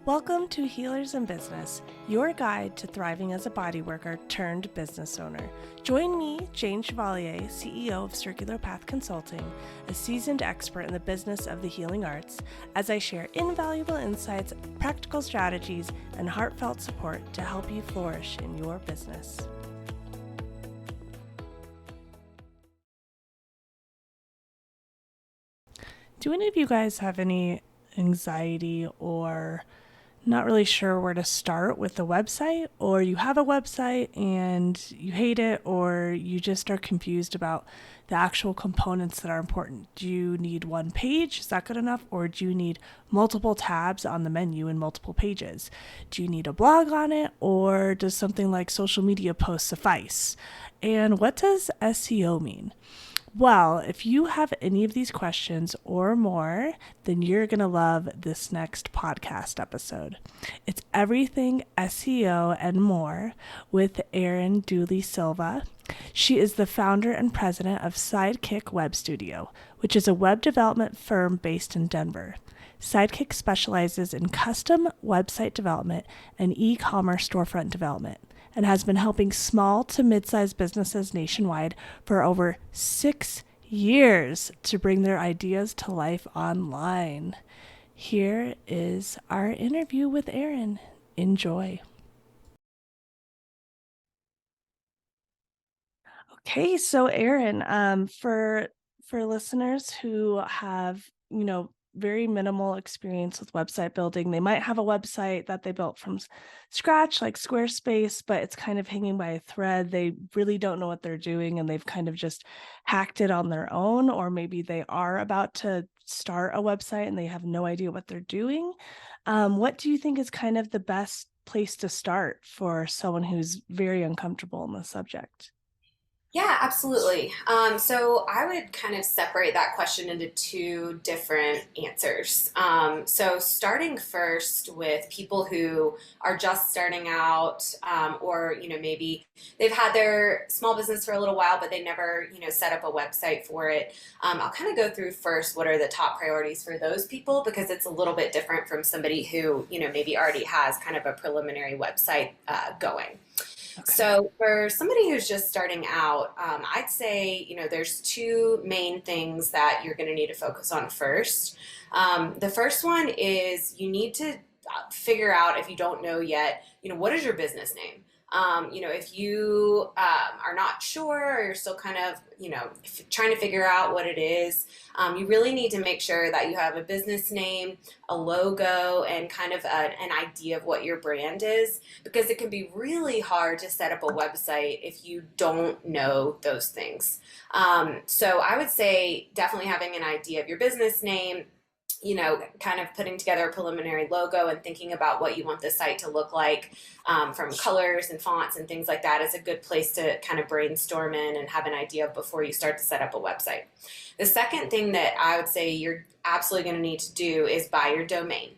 Welcome to Healers in Business, your guide to thriving as a bodyworker turned business owner. Join me, Jane Chevalier, CEO of Circular Path Consulting, a seasoned expert in the business of the healing arts, as I share invaluable insights, practical strategies, and heartfelt support to help you flourish in your business. Do any of you guys have any anxiety or not really sure where to start with the website, or you have a website and you hate it, or you just are confused about the actual components that are important? Do you need one page? Is that good enough? Or do you need multiple tabs on the menu and multiple pages? Do you need a blog on it, or does something like social media posts suffice? And what does SEO mean? Well, if you have any of these questions or more, then you're going to love this next podcast episode. It's everything SEO and more with Erin Dooley Silva. She is the founder and president of Sidekick Web Studio, which is a web development firm based in Denver. Sidekick specializes in custom website development and e-commerce storefront development, and has been helping small to mid-sized businesses nationwide for over 6 years to bring their ideas to life online. Here is our interview with Erin. Enjoy. Okay, so Erin, for listeners who have, very minimal experience with website building, they might have a website that they built from scratch, like Squarespace, but it's kind of hanging by a thread. They really don't know what they're doing, and they've kind of just hacked it on their own, or maybe they are about to start a website and they have no idea what they're doing. What do you think is kind of the best place to start for someone who's very uncomfortable in the subject? Yeah, absolutely. So I would kind of separate that question into two different answers. So starting first with people who are just starting out, or maybe they've had their small business for a little while, but they never set up a website for it. I'll kind of go through first what are the top priorities for those people, because it's a little bit different from somebody who maybe already has kind of a preliminary website going. Okay. So for somebody who's just starting out, I'd say, there's two main things that you're going to need to focus on first. The first one is you need to figure out, if you don't know yet, what is your business name? If you are not sure, or you're still kind of, trying to figure out what it is, you really need to make sure that you have a business name, a logo, and kind of an idea of what your brand is, because it can be really hard to set up a website if you don't know those things. So I would say definitely having an idea of your business name, kind of putting together a preliminary logo and thinking about what you want the site to look like, from colors and fonts and things like that, is a good place to kind of brainstorm in and have an idea of before you start to set up a website. The second thing that I would say you're absolutely going to need to do is buy your domain.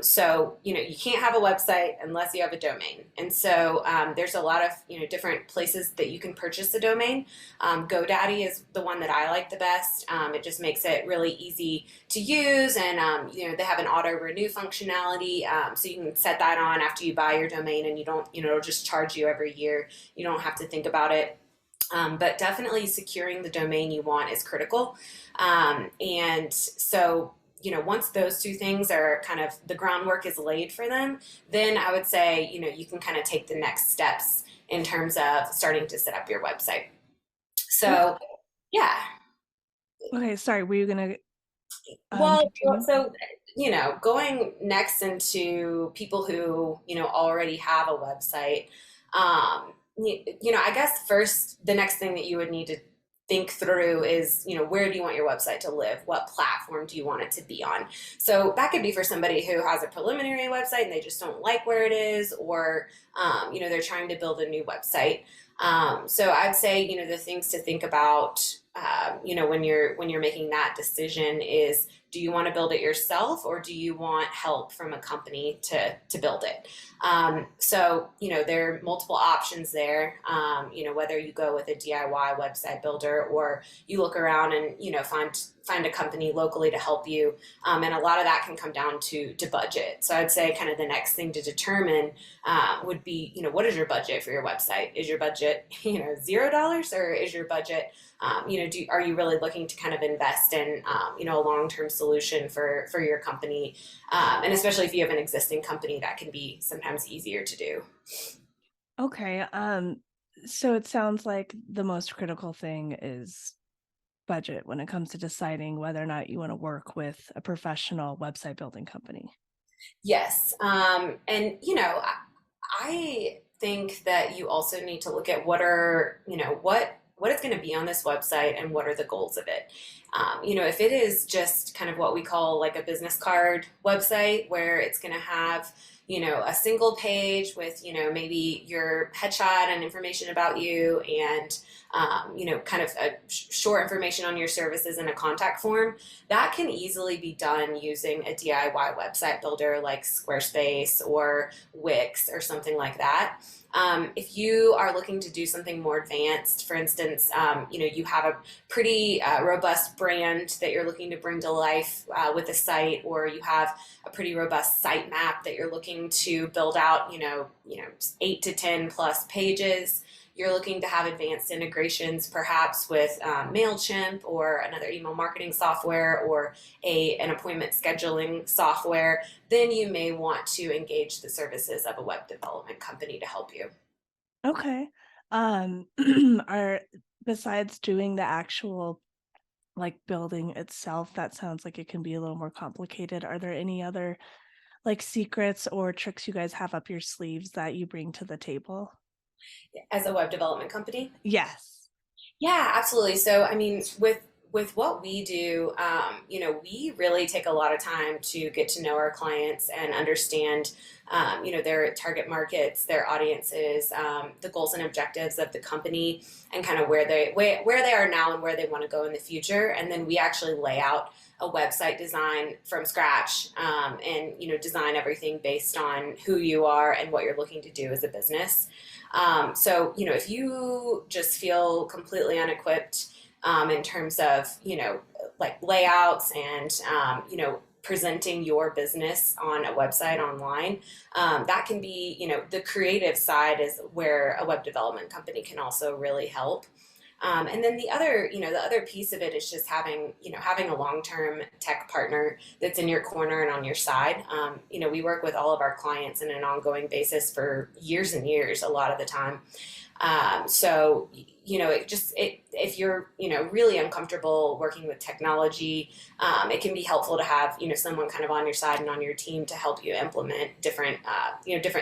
So, you can't have a website unless you have a domain. And so there's a lot of, different places that you can purchase a domain. GoDaddy is the one that I like the best. It just makes it really easy to use, and, they have an auto renew functionality. So you can set that on after you buy your domain, and you don't, it'll just charge you every year. You don't have to think about it. But definitely securing the domain you want is critical. And so, once those two things are kind of, the groundwork is laid for them, then I would say, you can kind of take the next steps in terms of starting to set up your website. So, yeah. Okay, sorry, were you going to Well, continue? so, going next into people who, already have a website, I guess first, the next thing that you would need to think through is, where do you want your website to live? What platform do you want it to be on? So that could be for somebody who has a preliminary website and they just don't like where it is, or, they're trying to build a new website. So I'd say, the things to think about, when you're making that decision is Do you want to build it yourself, or do you want help from a company to build it? So, there are multiple options there. Whether you go with a DIY website builder or you look around and, find a company locally to help you. And a lot of that can come down to budget. So I'd say kind of the next thing to determine would be, what is your budget for your website? Is your budget, $0, or is your budget, are you really looking to kind of invest in, a long-term solution for your company? And especially if you have an existing company, that can be sometimes easier to do. Okay. So it sounds like the most critical thing is budget when it comes to deciding whether or not you want to work with a professional website building company. Yes. And, I think that you also need to look at what is going to be on this website and what are the goals of it. If it is just kind of what we call like a business card website where it's going to have, a single page with, maybe your headshot and information about you and, kind of a short information on your services in a contact form, that can easily be done using a DIY website builder like Squarespace or Wix or something like that. If you are looking to do something more advanced, for instance, you have a pretty robust brand that you're looking to bring to life with a site, or you have a pretty robust site map that you're looking to build out, 8 to 10 plus pages. You're looking to have advanced integrations, perhaps with Mailchimp or another email marketing software or an appointment scheduling software. Then you may want to engage the services of a web development company to help you. Okay. Are besides doing the actual like building itself, that sounds like it can be a little more complicated. Are there any other like secrets or tricks you guys have up your sleeves that you bring to the table? As a web development company, Yes. yeah, absolutely. So, I mean, with what we do, we really take a lot of time to get to know our clients and understand, their target markets, their audiences, the goals and objectives of the company, and kind of where they are now and where they want to go in the future. And then we actually lay out a website design from scratch, and design everything based on who you are and what you're looking to do as a business. So, if you just feel completely unequipped in terms of, like layouts and, presenting your business on a website online, that can be, the creative side is where a web development company can also really help. And then the other piece of it is just having a long-term tech partner that's in your corner and on your side. We work with all of our clients in an ongoing basis for years and years, a lot of the time. So, if you're, really uncomfortable working with technology, it can be helpful to have, someone kind of on your side and on your team to help you implement different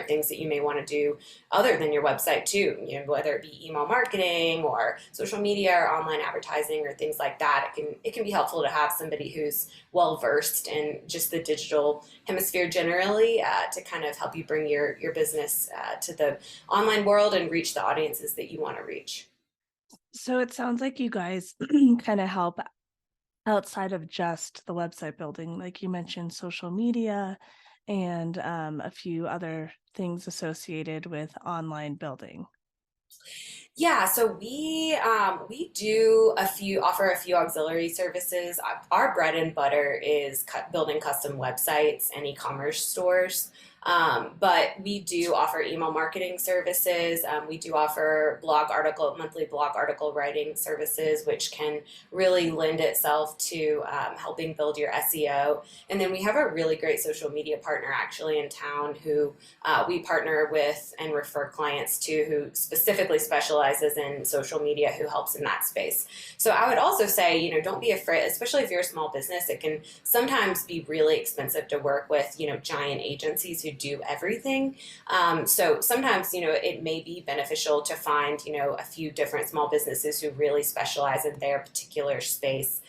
things that you may want to do other than your website too, whether it be email marketing or social media or online advertising or things like that. It can be helpful to have somebody who's well versed in just the digital hemisphere generally, to kind of help you bring your business to the online world and reach the audiences that you want to reach. So it sounds like you guys kind of help outside of just the website building. Like you mentioned, social media and a few other things associated with online building. Yeah, so we do offer a few auxiliary services. Our bread and butter is building custom websites and e-commerce stores. But we do offer email marketing services. We do offer monthly blog article writing services, which can really lend itself to helping build your SEO. And then we have a really great social media partner actually in town who we partner with and refer clients to, who specifically specializes in social media, who helps in that space. So I would also say, don't be afraid, especially if you're a small business. It can sometimes be really expensive to work with, giant agencies who do everything. So sometimes, it may be beneficial to find, a few different small businesses who really specialize in their particular space,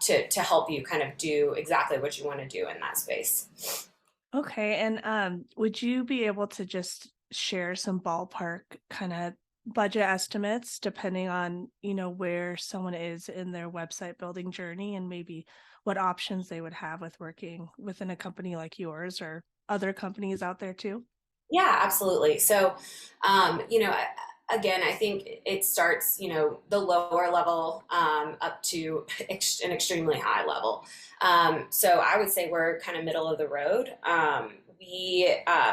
to help you kind of do exactly what you want to do in that space. Okay, and would you be able to just share some ballpark kind of budget estimates depending on, where someone is in their website building journey and maybe what options they would have with working within a company like yours or other companies out there too? Yeah, absolutely. So, again, I think it starts, the lower level up to an extremely high level. So I would say we're kind of middle of the road.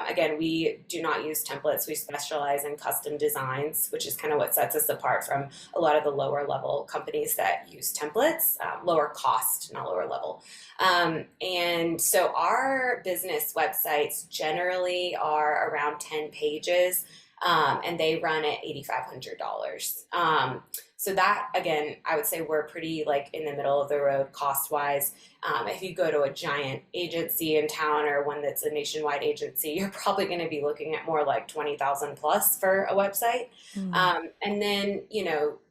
Again, we do not use templates. We specialize in custom designs, which is kind of what sets us apart from a lot of the lower level companies that use templates, lower cost, not lower level. And so our business websites generally are around 10 pages, and they run at $8,500. So that, again, I would say we're pretty like in the middle of the road cost wise. If you go to a giant agency in town or one that's a nationwide agency, you're probably going to be looking at more like 20,000 plus for a website. Mm. And then,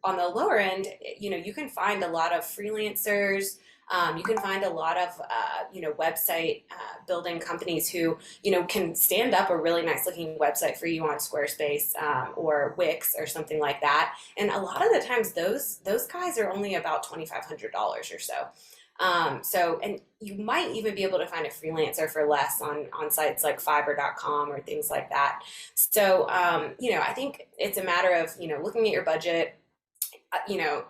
on the lower end, you can find a lot of freelancers. You can find a lot of, website building companies who, can stand up a really nice looking website for you on Squarespace or Wix or something like that. And a lot of the times, those guys are only about $2,500 or so. And you might even be able to find a freelancer for less on sites like Fiverr.com or things like that. So, I think it's a matter of, looking at your budget, you know,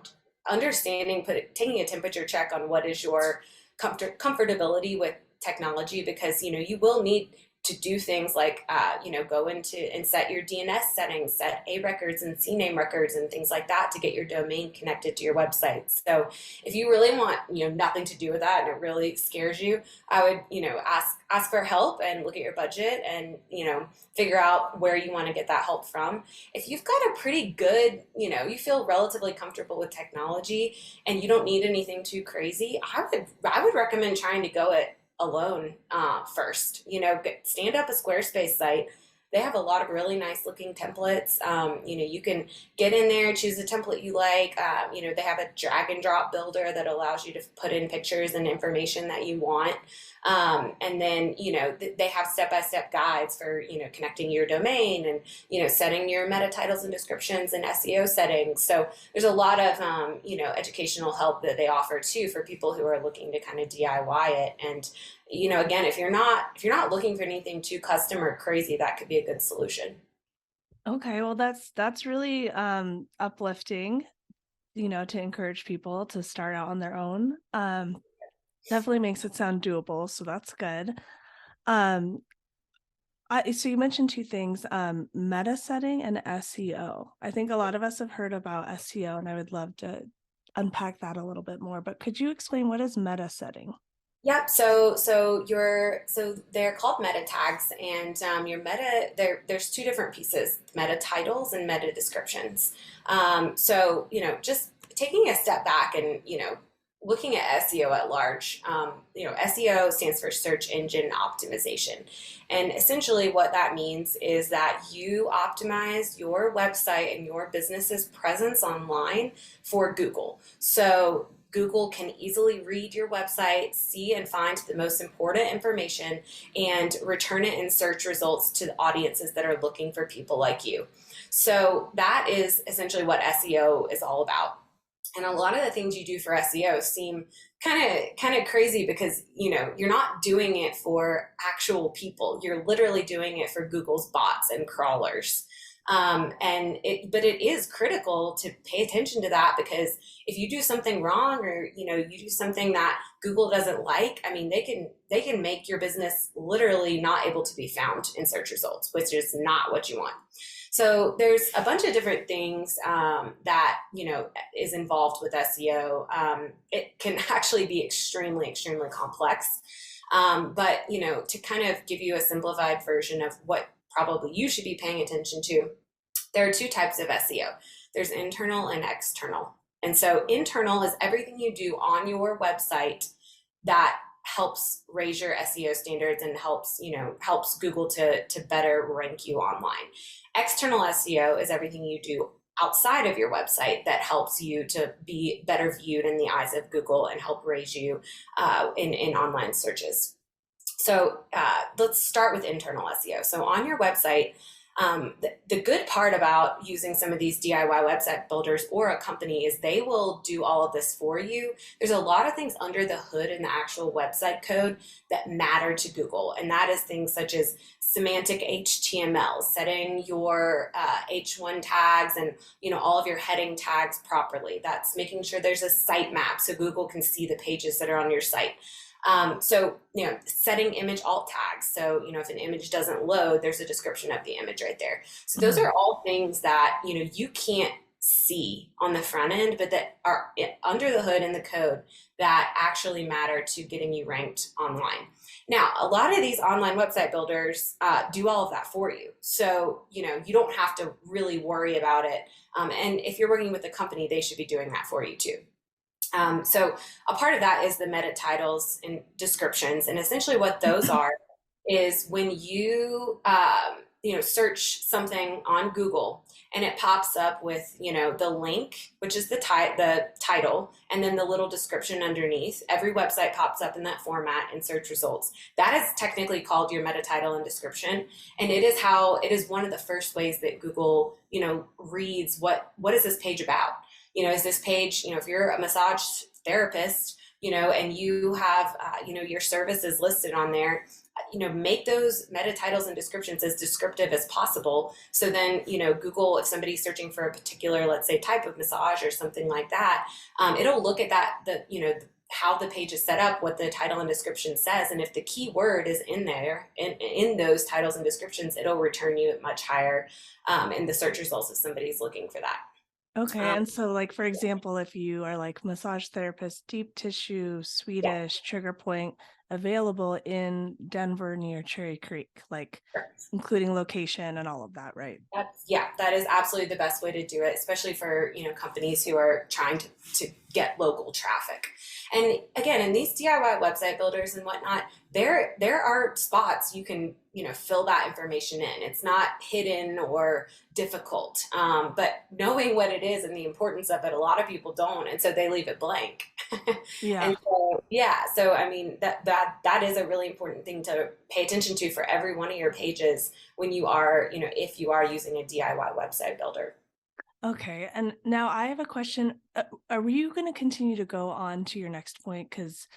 understanding, taking a temperature check on what is your comfortability with technology, because you will need to do things like go into and set your DNS settings, set A records and CNAME records and things like that to get your domain connected to your website. So if you really want nothing to do with that and it really scares you, I would ask for help and look at your budget and figure out where you want to get that help from. If you've got a pretty good, you feel relatively comfortable with technology and you don't need anything too crazy, I would recommend trying to go it alone first. Stand up a Squarespace site. They have a lot of really nice looking templates. You can get in there, choose a template you like. They have a drag and drop builder that allows you to put in pictures and information that you want. And then, they have step-by-step guides for, connecting your domain and, setting your meta titles and descriptions and SEO settings. So there's a lot of, educational help that they offer too for people who are looking to kind of DIY it. And, again, if you're not looking for anything too custom or crazy, that could be a good solution. Okay, well that's really uplifting, to encourage people to start out on their own. Definitely makes it sound doable, so that's good. Um, so you mentioned two things, meta setting and SEO. I think a lot of us have heard about SEO, and I would love to unpack that a little bit more. But could you explain what is meta setting? Yep. So they're called meta tags, and your meta there's two different pieces: meta titles and meta descriptions. So just taking a step back and looking at SEO at large. SEO stands for search engine optimization, and essentially what that means is that you optimize your website and your business's presence online for Google. So Google can easily read your website, see and find the most important information, and return it in search results to the audiences that are looking for people like you. So that is essentially what SEO is all about. And a lot of the things you do for SEO seem kind of crazy because you're not doing it for actual people. You're literally doing it for Google's bots and crawlers. But it is critical to pay attention to that, because if you do something wrong or you do something that Google doesn't like, I mean they can make your business literally not able to be found in search results, which is not what you want. So there's a bunch of different things that is involved with SEO. It can actually be extremely, extremely complex. But to kind of give you a simplified version of what probably you should be paying attention to, there are two types of SEO. There's internal and external. And so internal is everything you do on your website that helps raise your SEO standards and helps Google to better rank you online. External SEO is everything you do outside of your website that helps you to be better viewed in the eyes of Google and help raise you in online searches. So let's start with internal SEO. So on your website, The good part about using some of these DIY website builders or a company is they will do all of this for you. There's a lot of things under the hood in the actual website code that matter to Google, and that is things such as semantic HTML, setting your H1 tags and all of your heading tags properly. That's making sure there's a sitemap so Google can see the pages that are on your site. Setting image alt tags. So, if an image doesn't load, there's a description of the image right there. So those Mhm. are all things that, you can't see on the front end, but that are under the hood in the code that actually matter to getting you ranked online. Now, a lot of these online website builders do all of that for you. So, you don't have to really worry about it. And if you're working with a company, they should be doing that for you too. So a part of that is the meta titles and descriptions, and essentially what those are is when search something on Google and it pops up with the link, which is the title, and then the little description underneath. Every website pops up in that format in search results. That is technically called your meta title and description, and it is one of the first ways that Google reads what is this page about. Is this page, if you're a massage therapist, and you have, your services listed on there, make those meta titles and descriptions as descriptive as possible. So then, Google, if somebody's searching for a particular, let's say, type of massage or something like that, it'll look at that, how the page is set up, what the title and description says, and if the keyword is in there, in those titles and descriptions, it'll return you much higher in the search results if somebody's looking for that. Okay, Um, and so like for example, if you are like massage therapist, deep tissue, yeah. Swedish, trigger point, available in Denver near Cherry Creek, like including location and all of that, right? That is absolutely the best way to do it, especially for companies who are trying to get local traffic. And again, in these DIY website builders and whatnot, there are spots you can fill that information in. It's not hidden or difficult, but knowing what it is and the importance of it, a lot of people don't, and so they leave it blank. Yeah. And so yeah, so I mean that is a really important thing to pay attention to for every one of your pages when you are, if you are using a DIY website builder. Okay, and now I have a question. Are you going to continue to go on to your next point because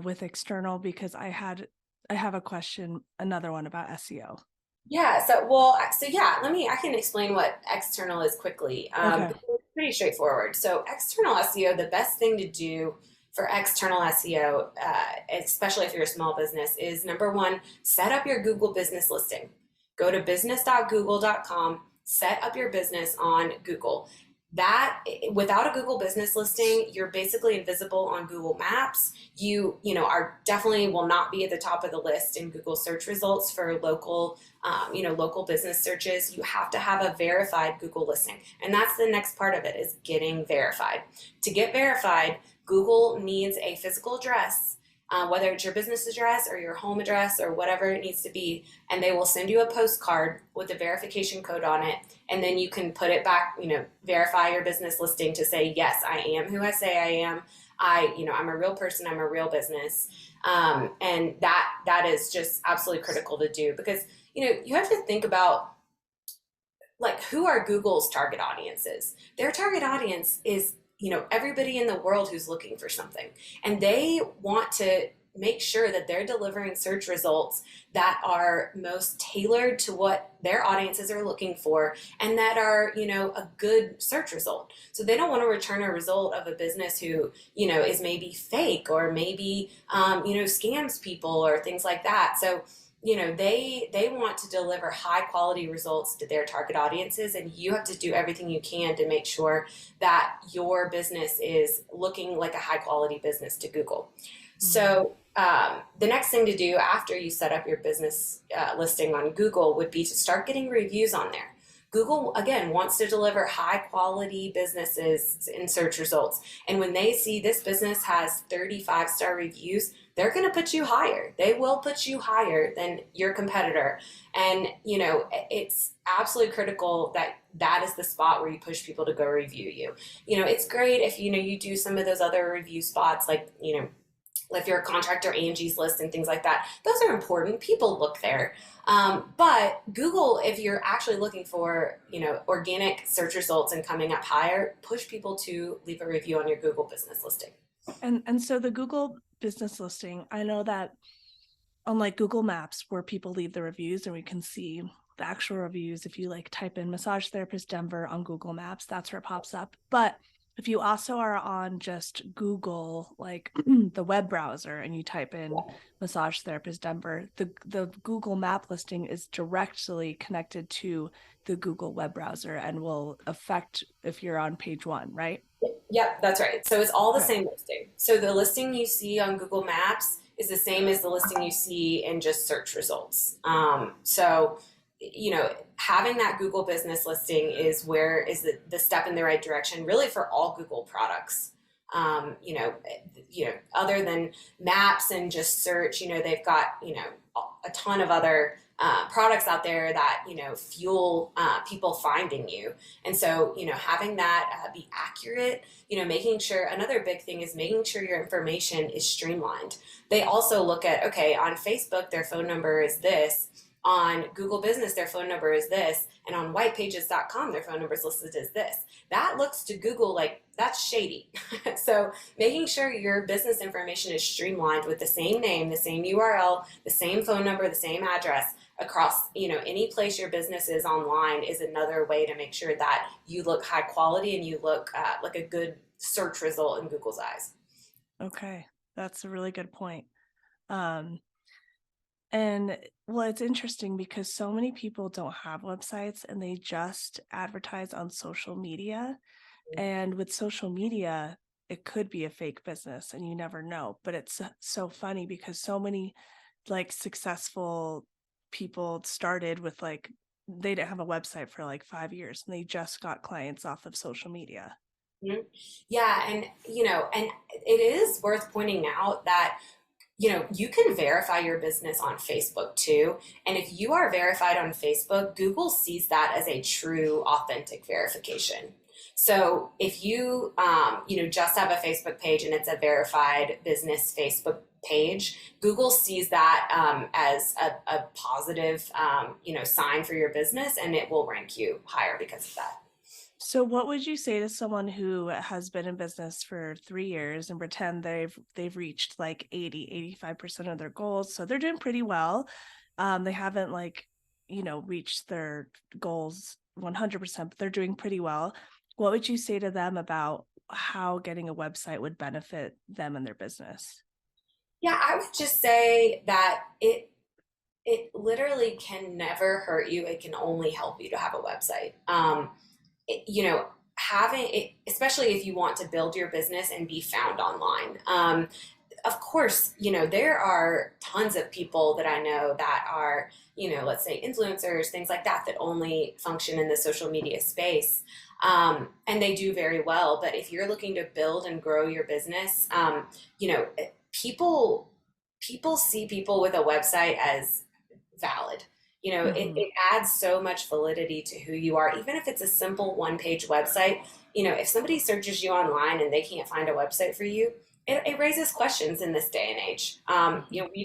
with external? Because I have a question, another one about SEO. Yeah, so yeah, I can explain what external is quickly. Okay. It's pretty straightforward. So external SEO, the best thing to do for external SEO, especially if you're a small business, is number one, set up your Google business listing. Go to business.google.com, set up your business on Google. That without a Google business listing, you're basically invisible on Google Maps. Are definitely will not be at the top of the list in Google search results for local business searches. You have to have a verified Google listing, and that's the next part of it is getting verified. To get verified, Google needs a physical address, whether it's your business address or your home address or whatever it needs to be, and they will send you a postcard with a verification code on it, and then you can put it back, verify your business listing to say, yes, I am who I say I am. I'm a real person, I'm a real business. And that is just absolutely critical to do because, you have to think about like who are Google's target audiences? Their target audience is, everybody in the world who's looking for something. And they want to make sure that they're delivering search results that are most tailored to what their audiences are looking for and that are, a good search result. So they don't want to return a result of a business who, is maybe fake or maybe, scams people or things like that. So they want to deliver high quality results to their target audiences, and you have to do everything you can to make sure that your business is looking like a high quality business to Google. Mm. So the next thing to do after you set up your business listing on Google would be to start getting reviews on there. Google, again, wants to deliver high quality businesses in search results. And when they see this business has 35-star reviews, they're going to put you higher. They will put you higher than your competitor. And, it's absolutely critical that that is the spot where you push people to go review you. It's great if, you do some of those other review spots like, if you're a contractor, Angie's List and things like that, those are important. People look there. But Google, if you're actually looking for, organic search results and coming up higher, push people to leave a review on your Google business listing. And so the Google business listing, I know that unlike Google Maps, where people leave the reviews and we can see the actual reviews, if you like type in massage therapist Denver on Google Maps, that's where it pops up. But if you also are on just Google, like the web browser, and you type in massage therapist Denver, the Google map listing is directly connected to the Google web browser and will affect if you're on page one, right? Yep, that's right. So it's all the Okay. same listing. So the listing you see on Google Maps is the same as the listing you see in just search results. Having that Google business listing is the step in the right direction, really for all Google products. Other than maps and just search, they've got a ton of other products out there that fuel people finding you. And so having that be accurate, making sure, another big thing is making sure your information is streamlined. They also look at, okay, on Facebook their phone number is this, on Google Business their phone number is this, and on whitepages.com their phone number is listed as this. That looks to Google like that's shady. So making sure your business information is streamlined with the same name, the same URL, the same phone number, the same address across any place your business is online is another way to make sure that you look high quality and you look like a good search result in Google's eyes. Okay, that's a really good point. Um, and well, it's interesting because so many people don't have websites and they just advertise on social media. And with social media, it could be a fake business and you never know. But it's so funny because so many like successful people started with like they didn't have a website for like 5 years and they just got clients off of social media. Mhm. Yeah, and it is worth pointing out that you can verify your business on Facebook too. And if you are verified on Facebook, Google sees that as a true, authentic verification. So if just have a Facebook page and it's a verified business Facebook page, Google sees that as a positive, sign for your business, and it will rank you higher because of that. So what would you say to someone who has been in business for 3 years and pretend they've reached like 80, 85% of their goals? So they're doing pretty well. They haven't reached their goals 100%, but they're doing pretty well. What would you say to them about how getting a website would benefit them and their business? Yeah, I would just say that it literally can never hurt you. It can only help you to have a website. Having it, especially if you want to build your business and be found online. Of course, there are tons of people that I know that are, let's say influencers, things like that, that only function in the social media space. And they do very well. But if you're looking to build and grow your business, you know, people people see people with a website as valid. Mm-hmm. It adds so much validity to who you are, even if it's a simple one page website. If somebody searches you online and they can't find a website for you, it raises questions in this day and age. Mm-hmm.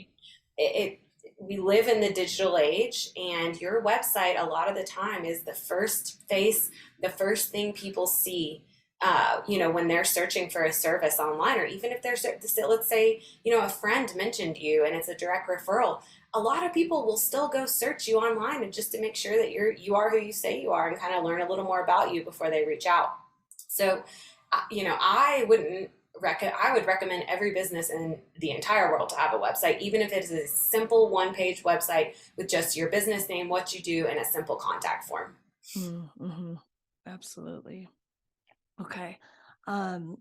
It, we live in the digital age, and your website a lot of the time is the first thing people see. When they're searching for a service online, or even if they're, let's say, a friend mentioned you and it's a direct referral, a lot of people will still go search you online and just to make sure that you are who you say you are and kind of learn a little more about you before they reach out. So, I would recommend every business in the entire world to have a website, even if it is a simple one page website with just your business name, what you do, and a simple contact form. Mm-hmm. Absolutely. Okay. Um,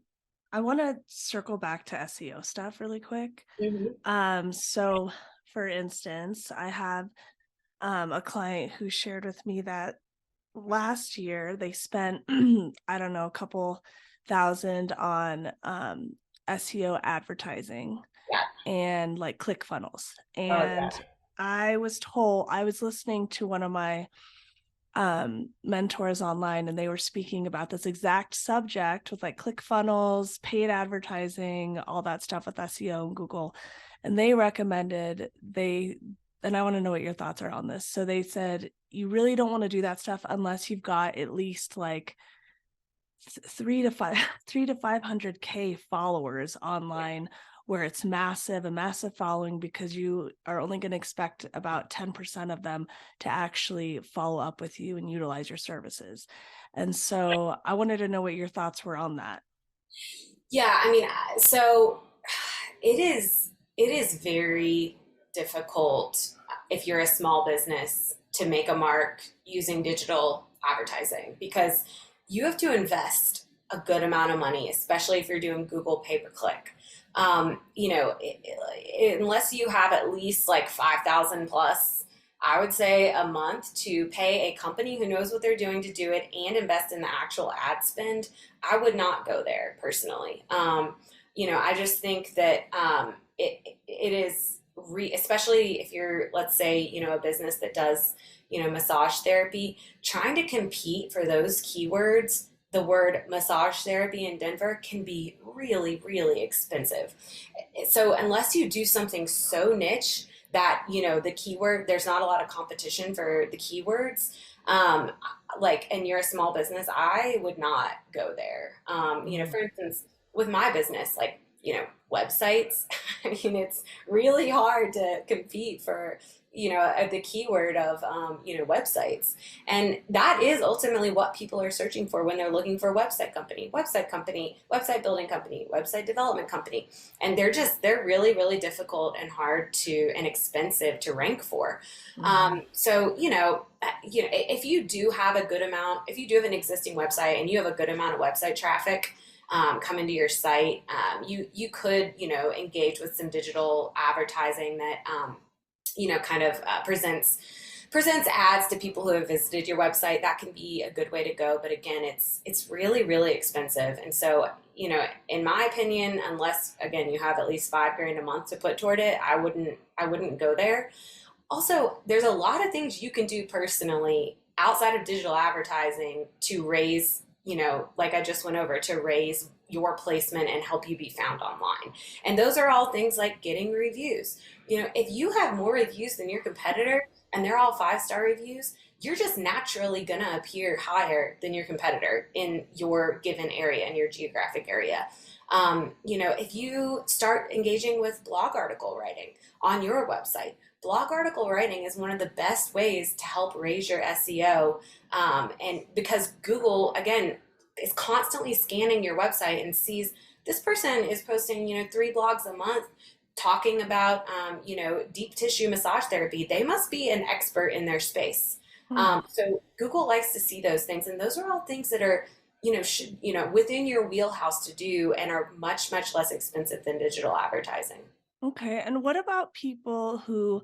I want to circle back to SEO stuff really quick. Mm-hmm. So for instance, I have a client who shared with me that last year they spent I don't know, a couple thousand on SEO advertising Yeah. and like click funnels. Oh, And yeah. I was listening to one of my mentors online, and they were speaking about this exact subject with like ClickFunnels, paid advertising, all that stuff with SEO and Google. And they recommended and I want to know what your thoughts are on this. So they said you really don't want to do that stuff unless you've got at least like 3 to 500K followers online, where it's a massive following, because you are only going to expect about 10% of them to actually follow up with you and utilize your services. And so I wanted to know what your thoughts were on that. Yeah, I mean, so it is very difficult if you're a small business to make a mark using digital advertising, because you have to invest a good amount of money, especially if you're doing Google pay per click. Unless you have at least like 5,000 plus, I would say a month to pay a company who knows what they're doing to do it and invest in the actual ad spend. I would not go there personally. I just think that it is especially if you're, let's say, a business that does, massage therapy, trying to compete for those keywords. The word massage therapy in Denver can be really, really expensive. So unless you do something so niche that, the keyword, there's not a lot of competition for the keywords, and you're a small business, I would not go there. For instance, with my business, like, websites, I mean, it's really hard to compete for, the keyword of, websites. And that is ultimately what people are searching for when they're looking for website company, website building company, website development company. And they're really, really difficult and hard and expensive to rank for. Mm-hmm. If you do have if you do have an existing website and you have a good amount of website traffic, come into your site, you could, engage with some digital advertising that, kind of presents ads to people who have visited your website. That can be a good way to go, but again, it's really, really expensive. And so, in my opinion, unless again you have at least $5,000 a month to put toward it, I wouldn't go there. Also, there's a lot of things you can do personally outside of digital advertising to raise, like I just went over, to raise your placement and help you be found online. And those are all things like getting reviews. If you have more reviews than your competitor and they're all 5-star reviews, you're just naturally going to appear higher than your competitor in your given area, in your geographic area. If you start engaging with blog article writing on your website, blog article writing is one of the best ways to help raise your SEO. And because Google, again, is constantly scanning your website and sees this person is posting, 3 blogs a month talking about, deep tissue massage therapy. They must be an expert in their space. Hmm. So Google likes to see those things, and those are all things that are, within your wheelhouse to do and are much, much less expensive than digital advertising. Okay. And what about people who,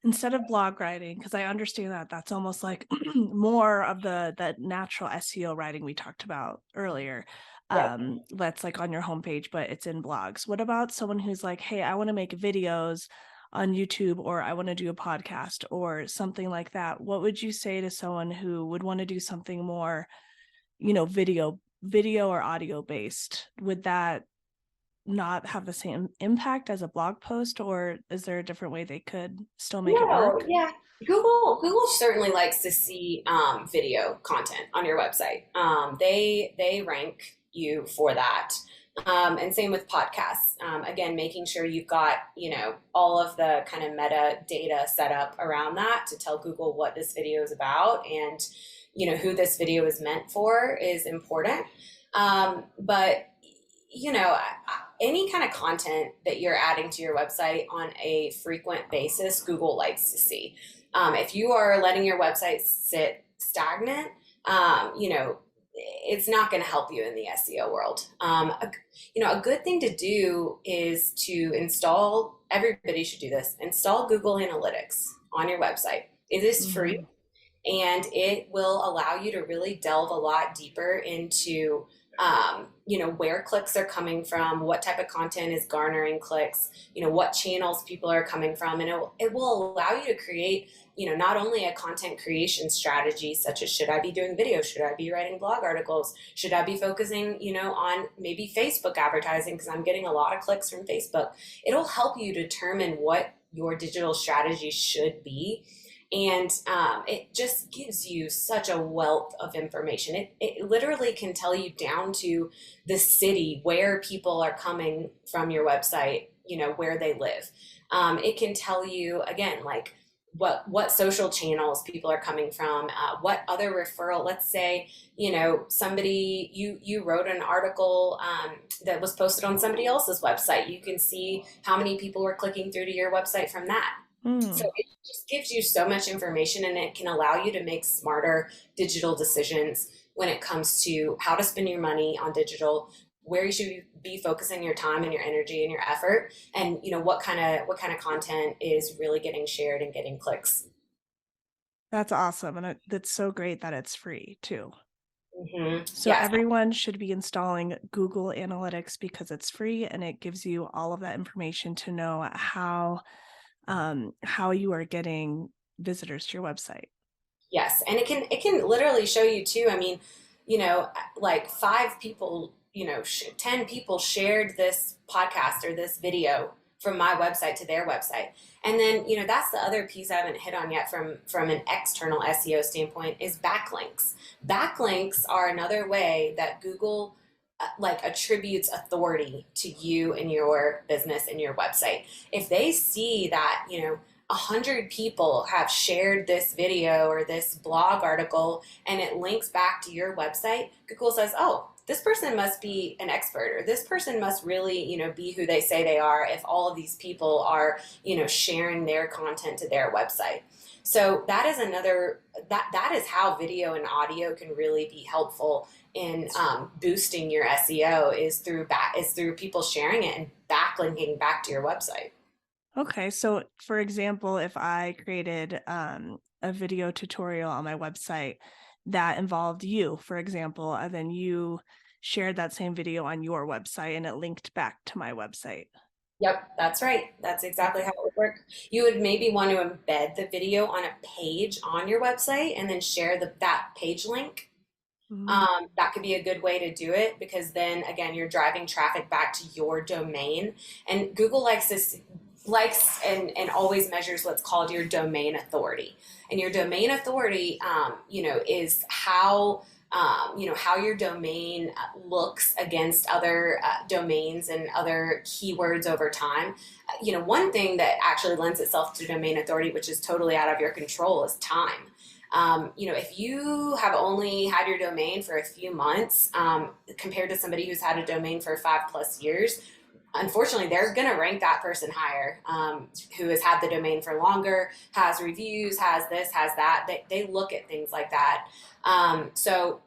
instead of blog writing, because I understand that that's almost like more of the natural SEO writing we talked about earlier, Yep. that's like on your homepage, but it's in blogs. What about someone who's like, hey, I want to make videos on YouTube, or I want to do a podcast or something like that? What would you say to someone who would want to do something more, video or audio based? Would that not have the same impact as a blog post, or is there a different way they could still make it No, work? yeah. Google certainly likes to see video content on your website. They rank you for that. And same with podcasts. Again, making sure you've got, all of the kind of meta data set up around that to tell Google what this video is about and, who this video is meant for is important. But any kind of content that you're adding to your website on a frequent basis, Google likes to see. If you are letting your website sit stagnant, it's not going to help you in the SEO world. A good thing to do is to install, everybody should do this, install Google Analytics on your website. It is free, Mm-hmm. and it will allow you to really delve a lot deeper into where clicks are coming from, what type of content is garnering clicks, what channels people are coming from. And it will allow you to create, not only a content creation strategy, such as should I be doing video? Should I be writing blog articles? Should I be focusing, on maybe Facebook advertising because I'm getting a lot of clicks from Facebook? It'll help you determine what your digital strategy should be. And it just gives you such a wealth of information. It literally can tell you down to the city where people are coming from your website, where they live. It can tell you, again, like what social channels people are coming from, what other referral. Let's say, somebody, you wrote an article that was posted on somebody else's website. You can see how many people were clicking through to your website from that. So Mm, it just gives you so much information, and it can allow you to make smarter digital decisions when it comes to how to spend your money on digital, where you should be focusing your time and your energy and your effort, and what kind of content is really getting shared and getting clicks. that's awesome. And that's so great that it's free too. So Yes. everyone should be installing Google Analytics because it's free and it gives you all of that information to know how you are getting visitors to your website. Yes, and it can literally show you too. I mean, like 5 people, 10 people shared this podcast or this video from my website to their website. And then, that's the other piece I haven't hit on yet from an external SEO standpoint is backlinks. Backlinks are another way that Google like attributes authority to you and your business and your website. If they see that, 100 people have shared this video or this blog article and it links back to your website, Google says, oh, this person must be an expert, or this person must really, be who they say they are if all of these people are, sharing their content to their website. So that is that is how video and audio can really be helpful in boosting your SEO is through people sharing it and backlinking back to your website. Okay, so for example, if I created a video tutorial on my website that involved you, for example, and then you shared that same video on your website and it linked back to my website. Yep, that's right. That's exactly how it would work. You would maybe want to embed the video on a page on your website and then share that page link. Mm, That could be a good way to do it because then again you're driving traffic back to your domain. And Google likes and always measures what's called your domain authority. And your domain authority, is how your domain looks against other domains and other keywords over time. One thing that actually lends itself to domain authority, which is totally out of your control, is time. If you have only had your domain for a few months, compared to somebody who's had a domain for 5+ years, unfortunately, they're going to rank that person higher, who has had the domain for longer, has reviews, has this, has that. They look at things like that. So,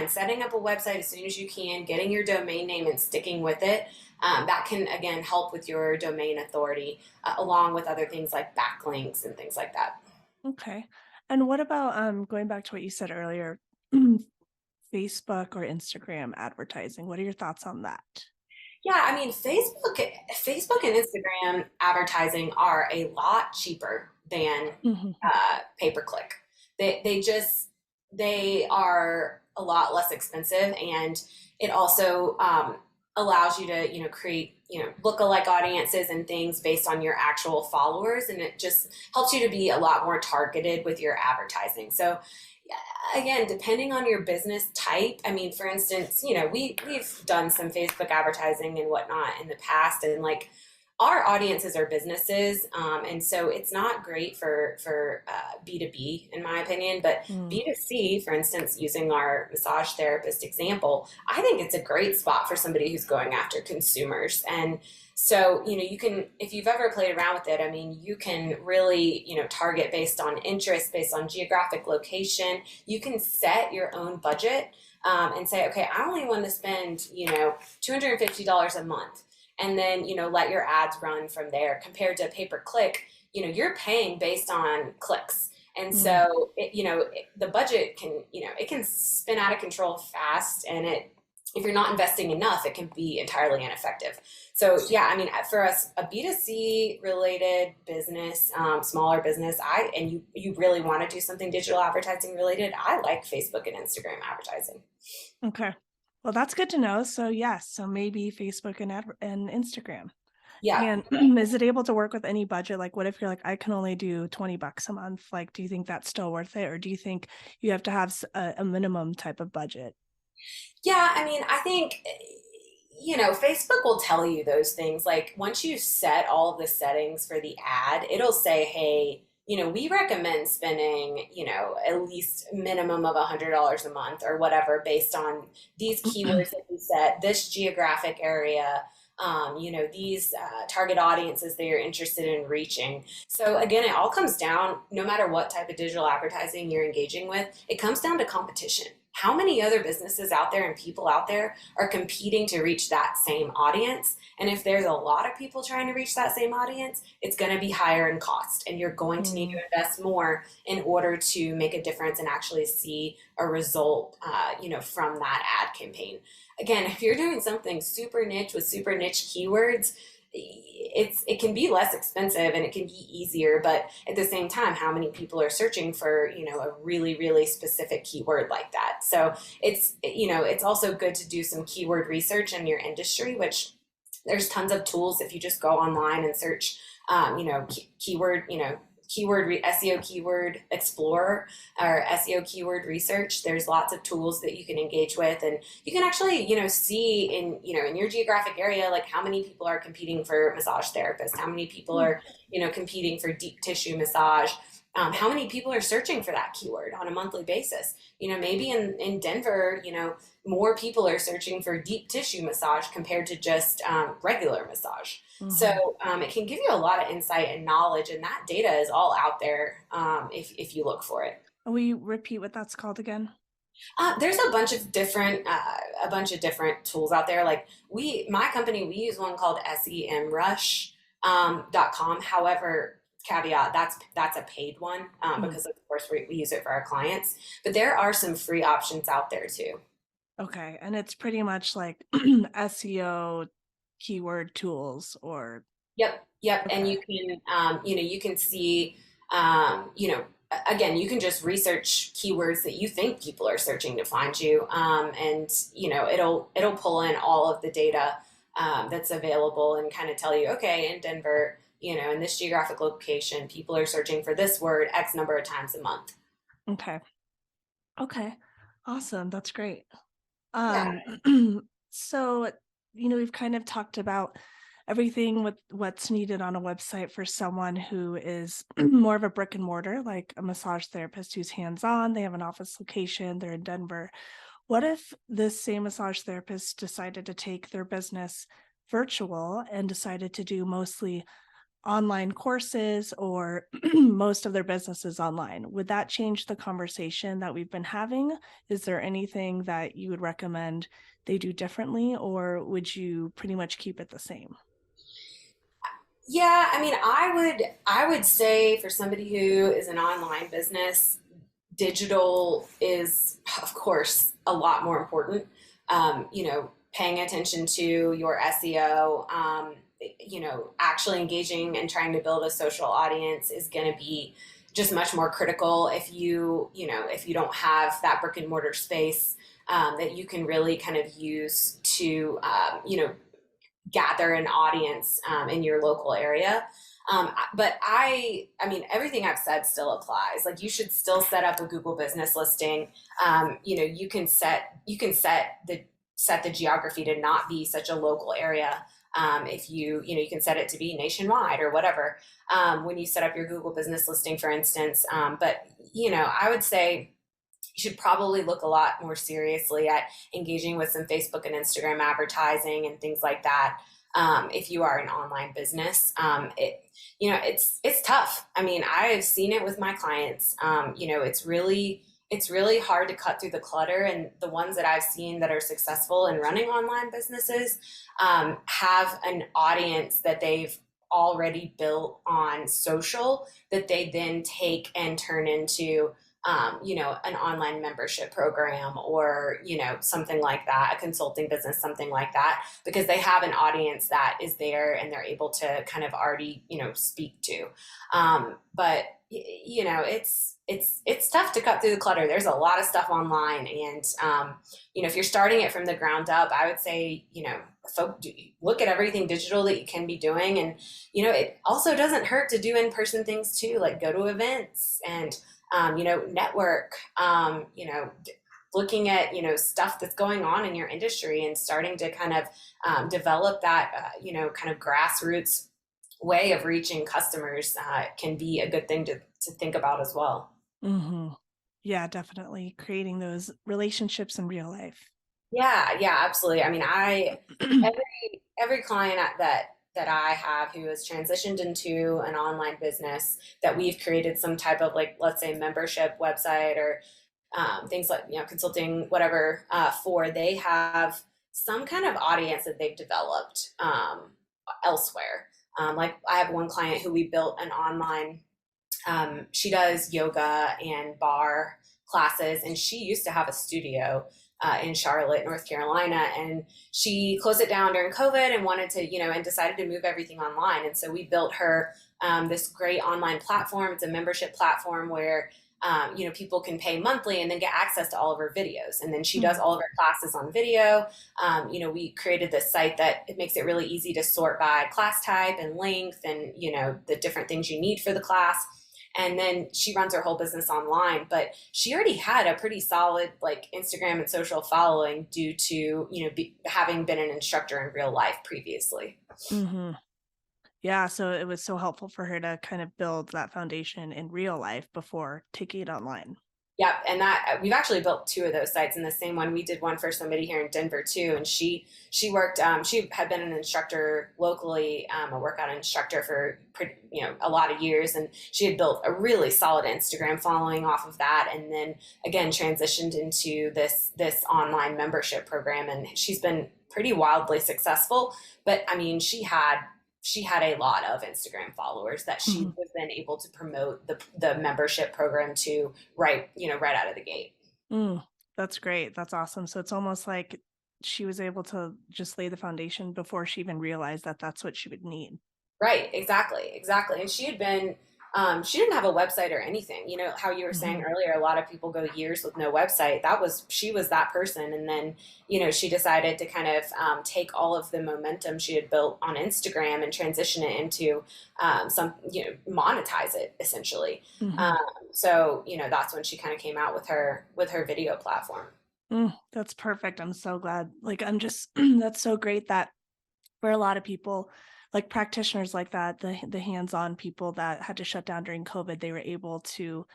setting up a website as soon as you can, getting your domain name and sticking with it, that can, again, help with your domain authority, along with other things like backlinks and things like that. okay. And what about going back to what you said earlier, Facebook or Instagram advertising? What are your thoughts on that? Yeah, I mean, Facebook and Instagram advertising are a lot cheaper than Mhm. pay per click. They are a lot less expensive, and it also allows you to create lookalike audiences and things based on your actual followers, and it just helps you to be a lot more targeted with your advertising. So again, depending on your business type, I mean, for instance, we've done some Facebook advertising and whatnot in the past, and like our audiences are businesses, and so it's not great for B2B in my opinion, but Mm, B2C, for instance, using our massage therapist example, I think it's a great spot for somebody who's going after consumers. And so, you can, if you've ever played around with it, I mean, you can really, target based on interest, based on geographic location. You can set your own budget, and say, okay, I only want to spend, $250 a month. And then, let your ads run from there compared to pay per click. You're paying based on clicks. And Mm. so, the budget can, it can spin out of control fast, and if you're not investing enough, it can be entirely ineffective. So yeah, I mean, for us, a B2C related business, smaller business, and you really want to do something digital advertising related, I like Facebook and Instagram advertising. Okay. Well, that's good to know. So yes, so maybe Facebook and Instagram. Yeah. And is it able to work with any budget? Like, what if you're like, I can only do $20 a month? Like, do you think that's still worth it, or do you think you have to have a minimum type of budget? Yeah, I mean, I think, Facebook will tell you those things. Like once you set all of the settings for the ad, it'll say, hey, we recommend spending, at least minimum of $100 a month or whatever based on these keywords that you set, this geographic area, these target audiences that you're interested in reaching. So again, it all comes down, no matter what type of digital advertising you're engaging with, it comes down to competition. How many other businesses out there and people out there are competing to reach that same audience? And if there's a lot of people trying to reach that same audience, it's going to be higher in cost, and you're going to need to Mm. invest more in order to make a difference and actually see a result, from that ad campaign. Again, if you're doing something super niche with super niche keywords, it can be less expensive and it can be easier, but at the same time, how many people are searching for, a really, really specific keyword like that? So it's also good to do some keyword research in your industry, which there's tons of tools if you just go online and search, keyword, SEO keyword explorer or SEO keyword research. There's lots of tools that you can engage with, and you can actually, see in your geographic area, like how many people are competing for massage therapists, how many people Mm. are, competing for deep tissue massage. How many people are searching for that keyword on a monthly basis? Maybe in Denver, more people are searching for deep tissue massage compared to just regular massage. Hmm. So it can give you a lot of insight and knowledge, and that data is all out there, if you look for it. Will you repeat what that's called again? There's a bunch of different tools out there. Like my company, we use one called SEMrush .com. However, caveat, that's a paid one, Mm. because of course we use it for our clients. But there are some free options out there too. Okay, and it's pretty much like SEO keyword tools, or Yep, yep. And okay. you can see, again, you can just research keywords that you think people are searching to find you, and it'll pull in all of the data that's available and kind of tell you, okay, in Denver, in this geographic location, people are searching for this word X number of times a month. Okay. Okay. Awesome. That's great. Yeah. Um, so, we've kind of talked about everything with what's needed on a website for someone who is more of a brick and mortar, like a massage therapist who's hands-on, they have an office location, they're in Denver. What if this same massage therapist decided to take their business virtual and decided to do mostly online courses, or most of their businesses online? Would that change the conversation that we've been having? Is there anything that you would recommend they do differently, or would you pretty much keep it the same? Yeah, I mean, I would say for somebody who is an online business, digital is, of course, a lot more important. Paying attention to your SEO, actually engaging and trying to build a social audience is going to be just much more critical if you don't have that brick and mortar space, that you can really kind of use to, gather an audience, in your local area. But I mean, everything I've said still applies. Like you should still set up a Google business listing. You can set the geography to not be such a local area. If you can set it to be nationwide or whatever, when you set up your Google business listing, for instance. But I would say you should probably look a lot more seriously at engaging with some Facebook and Instagram advertising and things like that. If you are an online business, it's tough. I mean, I've seen it with my clients. It's really hard to cut through the clutter, and the ones that I've seen that are successful in running online businesses, have an audience that they've already built on social that they then take and turn into an online membership program or, something like that, a consulting business, something like that, because they have an audience that is there and they're able to kind of already, speak to. But it's tough to cut through the clutter. There's a lot of stuff online, and if you're starting it from the ground up, I would say, look at everything digital that you can be doing, and it also doesn't hurt to do in-person things too, like go to events and network. Looking at stuff that's going on in your industry and starting to kind of develop that kind of grassroots way of reaching customers can be a good thing to think about as well. Hmm. Yeah, definitely creating those relationships in real life. Yeah, absolutely. I mean, I every client that I have who has transitioned into an online business that we've created some type of, like, let's say, membership website or things like consulting, whatever, for, they have some kind of audience that they've developed elsewhere. Like, I have one client who we built an online. She does yoga and bar classes, and she used to have a studio in Charlotte, North Carolina, and she closed it down during COVID and wanted to, and decided to move everything online. And so we built her this great online platform. It's a membership platform where people can pay monthly and then get access to all of her videos. And then she does all of her classes on video. We created this site that it makes it really easy to sort by class type and length and, the different things you need for the class. And then she runs her whole business online, but she already had a pretty solid, like, Instagram and social following due to having been an instructor in real life previously. Hmm. Yeah, so it was so helpful for her to kind of build that foundation in real life before taking it online. Yep, and that we've actually built two of those sites in the same one. We did one for somebody here in Denver too, and she worked. She had been an instructor locally, a workout instructor for a lot of years, and she had built a really solid Instagram following off of that, and then again transitioned into this online membership program, and she's been pretty wildly successful. But I mean, she had a lot of Instagram followers that she Mhm. was then able to promote the membership program to, right out of the gate. Mm, that's great. That's awesome. So it's almost like she was able to just lay the foundation before she even realized that that's what she would need. Right, exactly. And she didn't have a website or anything. You know how you were saying Hmm. earlier, a lot of people go years with no website. She was that person. And then, she decided to kind of take all of the momentum she had built on Instagram and transition it into monetize it essentially. Hmm. Um, so, that's when she kind of came out with her video platform. That's perfect. I'm so glad. Like, I'm just, that's so great that for a lot of people, like practitioners like that, the hands-on people that had to shut down during COVID, they were able to,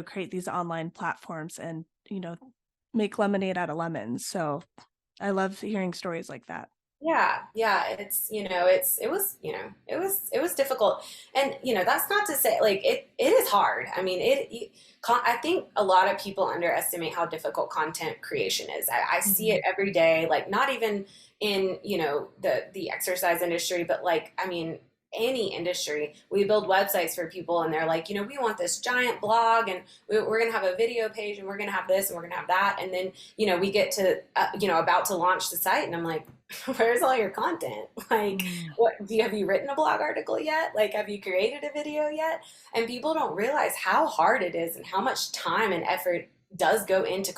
create these online platforms and, make lemonade out of lemons. So I love hearing stories like that. Yeah, it was difficult. And that's not to say, like, it is hard. I mean, I think a lot of people underestimate how difficult content creation is. I see Hmm. it every day, like, not even in, the exercise industry, but, like, I mean, any industry. We build websites for people and they're like, we want this giant blog, and we're going to have a video page, and we're going to have this and we're going to have that. And then, we get to, about to launch the site, and I'm like, where's all your content? Like, Mm. have you written a blog article yet? Like, have you created a video yet? And people don't realize how hard it is and how much time and effort does go into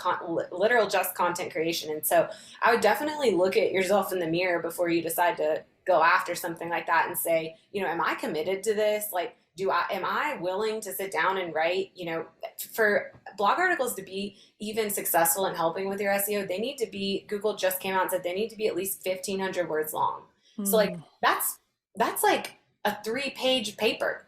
literal just content creation. And so I would definitely look at yourself in the mirror before you decide to go after something like that and say, am I committed to this? Like, am I willing to sit down and write, for blog articles to be even successful in helping with your SEO, they need to be, Google just came out and said they need to be at least 1,500 words long. So, like, Mm. that's like a 3-page paper.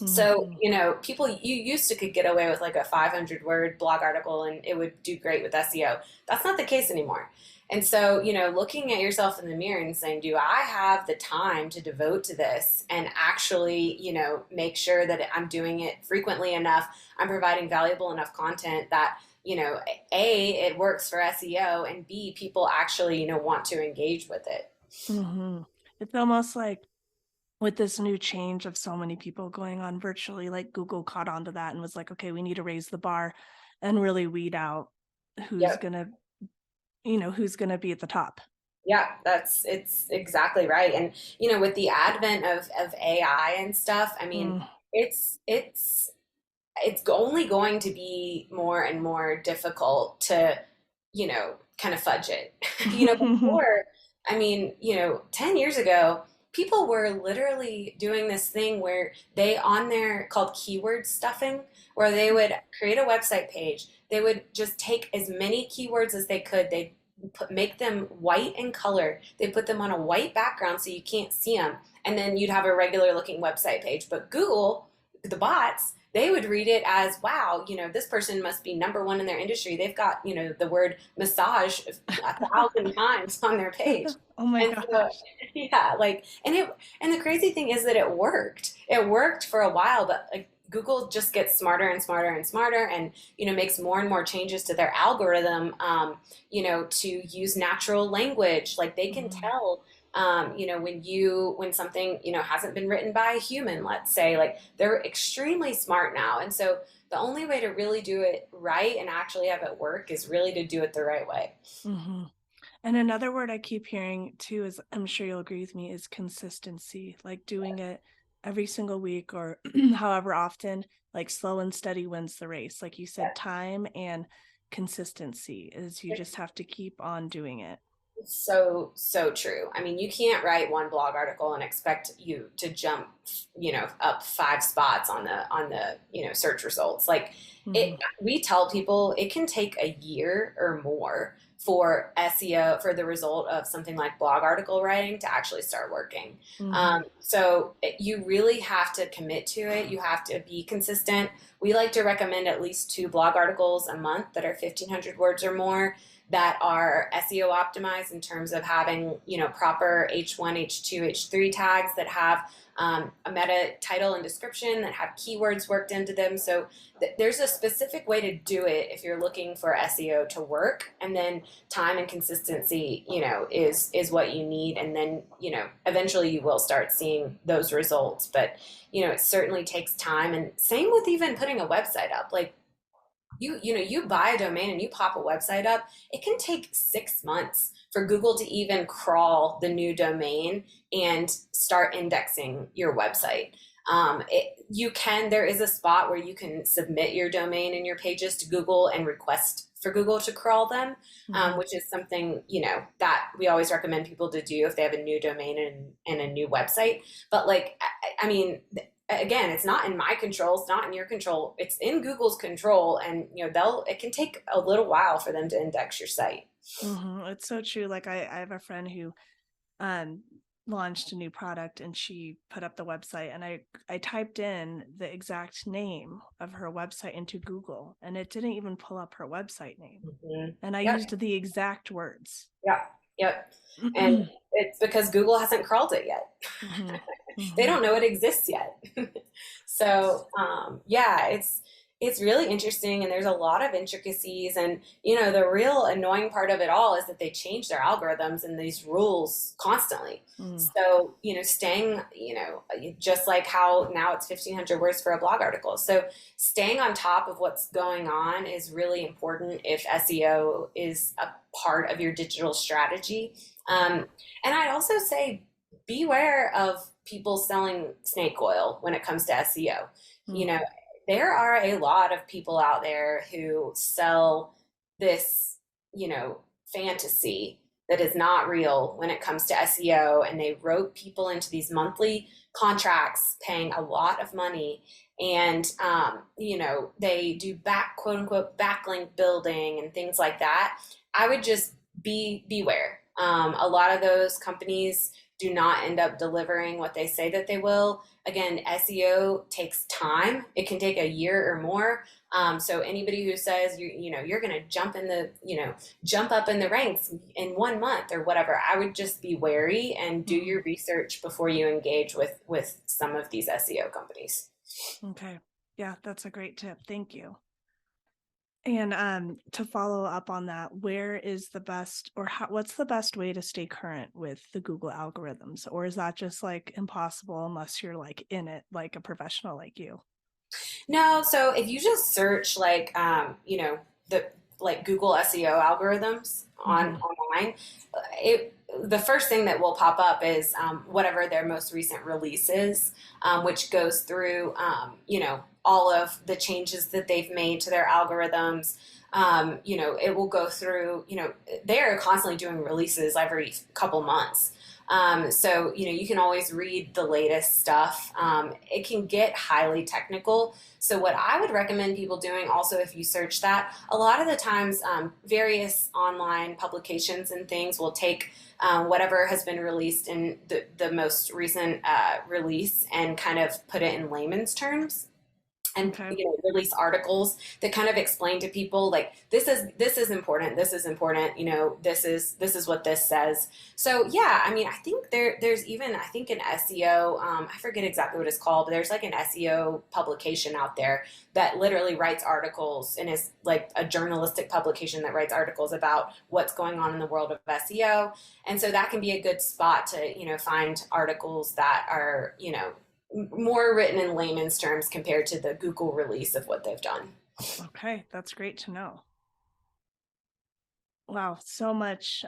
So, Mhm. people, you used to could get away with like a 500 word blog article and it would do great with SEO. That's not the case anymore. And so, looking at yourself in the mirror and saying, do I have the time to devote to this and actually, make sure that I'm doing it frequently enough, I'm providing valuable enough content that, A, it works for SEO, and B, people actually, want to engage with it. Mhm. It's almost like with this new change of so many people going on virtually, like Google caught on to that and was like, okay, we need to raise the bar and really weed out who's Yep. gonna, who's gonna be at the top. Yeah, it's exactly right. And with the advent of AI and stuff, I mean, Mm. it's only going to be more and more difficult to, kind of fudge it. Before, I mean, 10 years ago, people were literally doing this thing where they on there called keyword stuffing, where they would create a website page. They would just take as many keywords as they could. They make them white in color. They put them on a white background so you can't see them, and then you'd have a regular looking website page. But Google, the bots, they would read it as, wow, this person must be number one in their industry. They've got, the word massage 1,000 times on their page. Oh my And so, gosh. yeah, like, and the crazy thing is that it worked. It worked for a while, but like Google just gets smarter and smarter and smarter, and makes more and more changes to their algorithm. To use natural language, like they can Mhm. tell when something hasn't been written by a human, let's say, like they're extremely smart now. And so the only way to really do it right and actually have it work is really to do it the right way. Mhm. And another word I keep hearing too is, I'm sure you'll agree with me, is consistency. Like doing it every single week or however often, like slow and steady wins the race. Like you said, time and consistency is you just have to keep on doing it. It's so, so true. I mean, you can't write one blog article and expect you to jump, up 5 spots on the search results. Like Hmm. we tell people it can take a year or more for SEO, for the result of something like blog article writing to actually start working. Hmm. You really have to commit to it. You have to be consistent. We like to recommend at least 2 blog articles a month that are 1,500 words or more, that are SEO optimized in terms of having, proper H1, H2, H3 tags, that have a meta title and description, that have keywords worked into them. So there's a specific way to do it if you're looking for SEO to work, and then time and consistency, is what you need, and then eventually you will start seeing those results. But it certainly takes time, and same with even putting a website up. Like you buy a domain and you pop a website up, it can take 6 months for Google to even crawl the new domain and start indexing your website. There is a spot where you can submit your domain and your pages to Google and request for Google to crawl them, Hmm. which is something that we always recommend people to do if they have a new domain and a new website. But like, I mean, again, it's not in my control, it's not in your control, it's in Google's control. And it can take a little while for them to index your site. Hmm. It's so true. Like I have a friend who um launched a new product and she put up the website and I typed in the exact name of her website into Google and it didn't even pull up her website name. Mm-hmm. And I Yep. used the exact words. Yep. Yep. And Hmm. it's because Google hasn't crawled it yet. They Hmm. don't know it exists yet. So yeah, it's really interesting, and there's a lot of intricacies. And the real annoying part of it all is that they change their algorithms and these rules constantly. Mm. So staying, just like how now it's 1,500 words for a blog article. So staying on top of what's going on is really important if SEO is a part of your digital strategy. And I'd also say beware of people selling snake oil when it comes to SEO. You Mm. know, there are a lot of people out there who sell this, fantasy that is not real when it comes to SEO, and they rope people into these monthly contracts paying a lot of money. And they do quote unquote backlink building and things like that. I would just beware. A lot of those companies do not end up delivering what they say that they will. Again, SEO takes time. It can take a year or more. So anybody who says you're going to jump up in the ranks in 1 month or whatever, I would just be wary and do Hmm. your research before you engage with some of these SEO companies. Okay. Yeah, that's a great tip. Thank you. And to follow up on that, where is the best or what's the best way to stay current with the Google algorithms? Or is that just like impossible unless you're like in it, like a professional like you? No, so if you just search like the like Google SEO algorithms on Hmm. online, it the first thing that will pop up is whatever their most recent release is, which goes through all of the changes that they've made to their algorithms. It will go through. They are constantly doing releases every couple months. So you can always read the latest stuff. It can get highly technical. So what I would recommend people doing also, if you search that, a lot of the times various online publications and things will take whatever has been released in the most recent release and kind of put it in layman's terms and Okay. release articles that kind of explain to people like this is important, this is what this says. So yeah, I mean, I think there's even, I think, an SEO, I forget exactly what it's called, but there's like an SEO publication out there that literally writes articles and is like a journalistic publication that writes articles about what's going on in the world of SEO. And so that can be a good spot to find articles that are more written in layman's terms compared to the Google release of what they've done. Okay. That's great to know. Wow. So much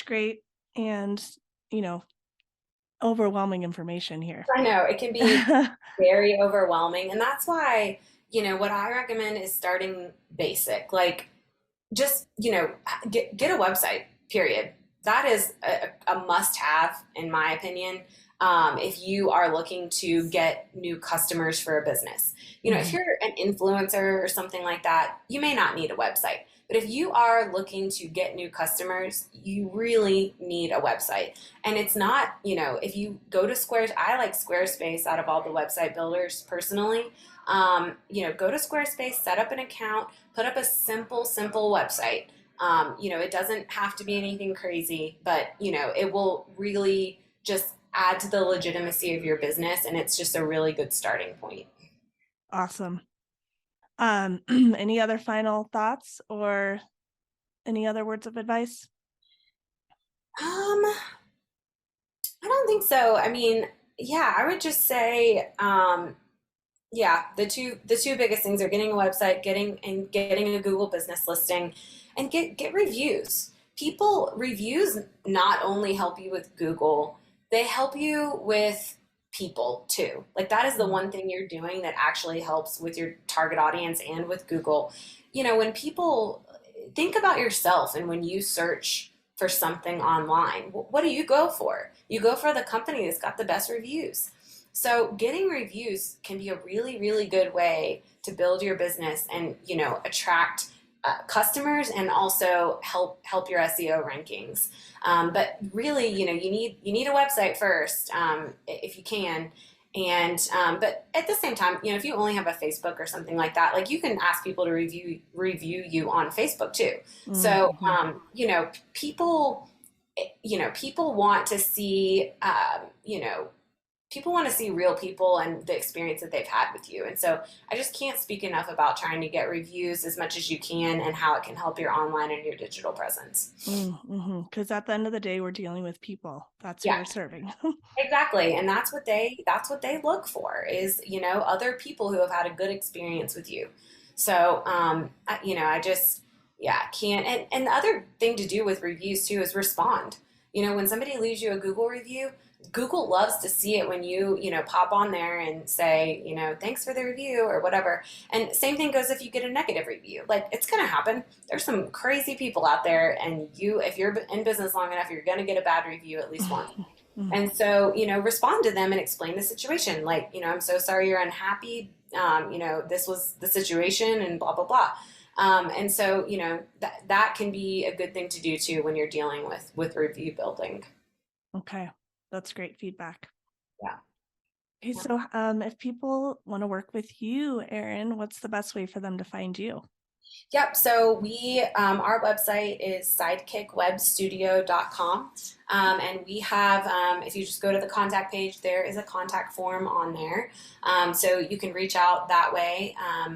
great and, you know, overwhelming information here. I know it can be very overwhelming. And that's why, what I recommend is starting basic. Like, just, get a website, period. That is a must have, in my opinion, if you are looking to get new customers for a business. If Mhm. you're an influencer or something like that, you may not need a website. But if you are looking to get new customers, you really need a website. And it's not, if you go to Squares, I like Squarespace out of all the website builders personally. Go to Squarespace, set up an account, put up a simple website. It doesn't have to be anything crazy, but it will really just add to the legitimacy of your business, and it's just a really good starting point. Awesome. Any other final thoughts or any other words of advice? I don't think so. I mean, yeah, I would just say, yeah, the two biggest things are getting a website, getting a Google business listing, and get reviews. People reviews not only help you with Google, they help you with people too. Like that is the Mm. one thing you're doing that actually helps with your target audience and with Google. When people think about yourself and when you search for something online, what do you go for? You go for the company that's got the best reviews. So getting reviews can be a really, really good way to build your business and attract customers and also help your SEO rankings. But really, you need a website first if you can. And but at the same time, if you only have a Facebook or something like that, like you can ask people to review you on Facebook too. So Mm-hmm. people want to see people want to see real people and the experience that they've had with you. And so I just can't speak enough about trying to get reviews as much as you can and how it can help your online and your digital presence. Mm-hmm. Because at the end of the day, we're dealing with people. That's who Yeah, we're serving. exactly. And that's what they look for is, other people who have had a good experience with you. So, I just, yeah, can't. And the other thing to do with reviews too is respond. When somebody leaves you a Google review, Google loves to see it when you pop on there and say, thanks for the review or whatever. And same thing goes if you get a negative review. Like it's going to happen. There's some crazy people out there, and if you're in business long enough, you're going to get a bad review at least once. And so, respond to them and explain the situation. Like, I'm so sorry you're unhappy. This was the situation and blah, blah, blah. And so, that can be a good thing to do too when you're dealing with review building. Okay. That's great feedback. Yeah. Okay, Yeah. so if people want to work with you, Erin, what's the best way for them to find you? Yep. So our website is sidekickwebstudio.com. And we have, if you just go to the contact page, there is a contact form on there. So you can reach out that way. I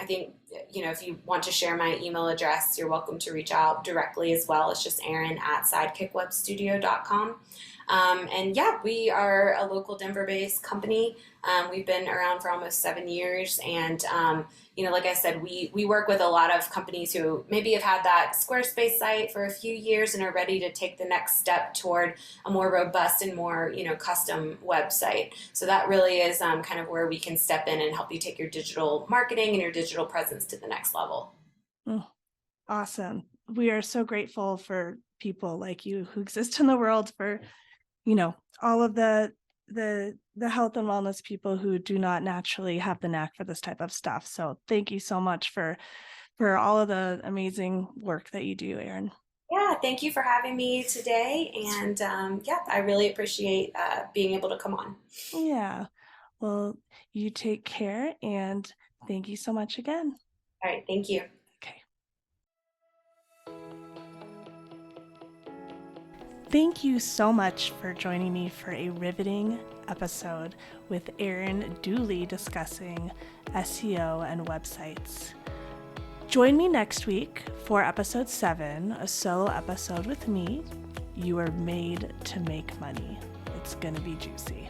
think, if you want to share my email address, you're welcome to reach out directly as well. It's just Erin at sidekickwebstudio.com. And yeah, we are a local Denver based company. We've been around for almost 7 years. And, like I said, we work with a lot of companies who maybe have had that Squarespace site for a few years and are ready to take the next step toward a more robust and more, custom website. So that really is kind of where we can step in and help you take your digital marketing and your digital presence to the next level. Oh, awesome. We are so grateful for people like you who exist in the world, for all of the health and wellness people who do not naturally have the knack for this type of stuff. So thank you so much for all of the amazing work that you do, Erin. Yeah, thank you for having me today. And yeah, I really appreciate being able to come on. Yeah. Well, you take care, and thank you so much again. All right, thank you. Okay. Thank you so much for joining me for a riveting episode with Erin Dooley discussing SEO and websites. Join me next week for episode 7, a solo episode with me. You are made to make money. It's going to be juicy.